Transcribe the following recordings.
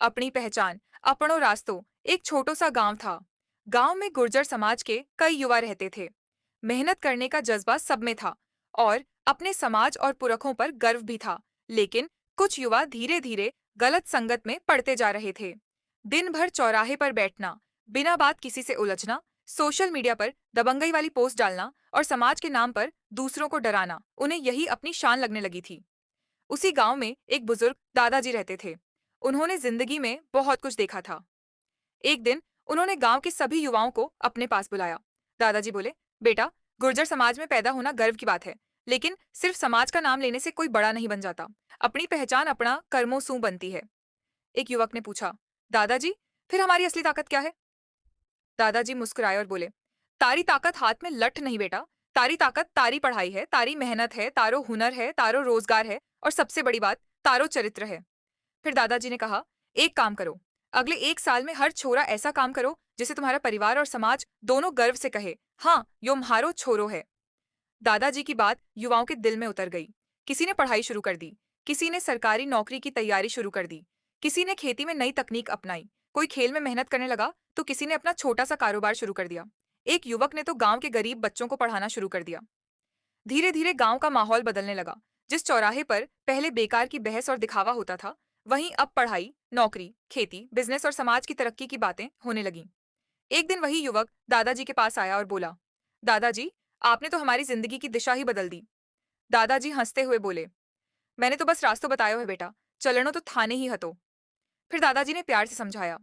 अपनी पहचान, अपनो रास्तो। एक छोटो सा गांव था। गांव में गुर्जर समाज के कई युवा रहते थे। मेहनत करने का जज्बा सब में था और अपने समाज और पुरखों पर गर्व भी था। लेकिन कुछ युवा धीरे धीरे गलत संगत में पड़ते जा रहे थे। दिन भर चौराहे पर बैठना, बिना बात किसी से उलझना, सोशल मीडिया पर दबंगई वाली पोस्ट डालना और समाज के नाम पर दूसरों को डराना उन्हें यही अपनी शान लगने लगी थी। उसी गांव में एक बुजुर्ग दादाजी रहते थे। उन्होंने जिंदगी में बहुत कुछ देखा था। एक दिन उन्होंने गांव के सभी युवाओं को अपने पास बुलाया। दादाजी बोले, बेटा, गुर्जर समाज में पैदा होना गर्व की बात है, लेकिन सिर्फ समाज का नाम लेने से कोई बड़ा नहीं बन जाता। अपनी पहचान अपना कर्मों सू बनती है। एक युवक ने पूछा, दादाजी, फिर हमारी असली ताकत क्या है? दादाजी मुस्कुराए और बोले, तारी ताकत हाथ में लठ नहीं बेटा। तारी ताकत तारी पढ़ाई है, तारी मेहनत है, तारो हुनर है, तारो रोजगार है और सबसे बड़ी बात, तारो चरित्र है। फिर दादाजी ने कहा, एक काम करो, अगले 1 साल में हर छोरा ऐसा काम करो जिसे तुम्हारा परिवार और समाज दोनों गर्व से कहे, हाँ, यो म्हारो छोरो है। दादाजी की बात युवाओं के दिल में उतर गई। किसी ने पढ़ाई शुरू कर दी, किसी ने सरकारी नौकरी की तैयारी शुरू कर दी, किसी ने खेती में नई तकनीक अपनाई, कोई खेल में मेहनत करने लगा तो किसी ने अपना छोटा सा कारोबार शुरू कर दिया। एक युवक ने तो गांव के गरीब बच्चों को पढ़ाना शुरू कर दिया। धीरे धीरे गांव का माहौल बदलने लगा। जिस चौराहे पर पहले बेकार की बहस और दिखावा होता था, वहीं अब पढ़ाई, नौकरी, खेती, बिजनेस और समाज की तरक्की की बातें होने लगीं। एक दिन वही युवक दादाजी के पास आया और बोला, दादाजी, आपने तो हमारी जिंदगी की दिशा ही बदल दी। दादाजी हंसते हुए बोले, मैंने तो बस रास्तों बतायो है बेटा, चलनो तो थाने ही हतो। फिर दादाजी ने प्यार से समझाया,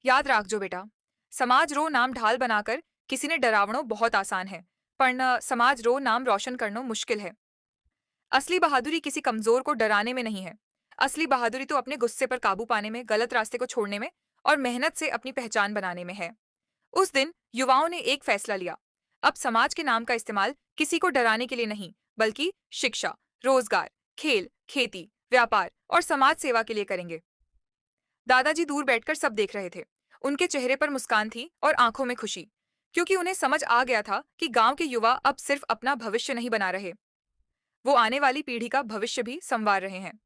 याद राखजो बेटा, समाज रो नाम ढाल बनाकर किसी ने डरावणो बहुत आसान है, पर न समाज रो नाम रोशन करनो मुश्किल है। असली बहादुरी किसी कमजोर को डराने में नहीं है। असली बहादुरी तो अपने गुस्से पर काबू पाने में, गलत रास्ते को छोड़ने में और मेहनत से अपनी पहचान बनाने में है। उस दिन युवाओं ने एक फैसला लिया। अब समाज के नाम का इस्तेमाल किसी को डराने के लिए नहीं, बल्कि शिक्षा, रोजगार, खेल, खेती, व्यापार और समाज सेवा के लिए करेंगे। दादाजी दूर बैठकर सब देख रहे थे। उनके चेहरे पर मुस्कान थी और आंखों में खुशी, क्योंकि उन्हें समझ आ गया था कि गांव के युवा अब सिर्फ अपना भविष्य नहीं बना रहे, वो आने वाली पीढ़ी का भविष्य भी संवार रहे हैं।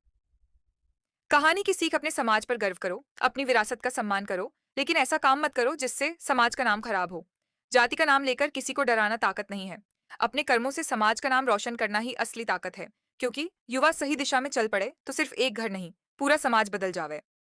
कहानी की सीख, अपने समाज पर गर्व करो, अपनी विरासत का सम्मान करो, लेकिन ऐसा काम मत करो जिससे समाज का नाम खराब हो। जाति का नाम लेकर किसी को डराना ताकत नहीं है। अपने कर्मों से समाज का नाम रोशन करना ही असली ताकत है, क्योंकि युवा सही दिशा में चल पड़े तो सिर्फ एक घर नहीं, पूरा समाज बदल जावे।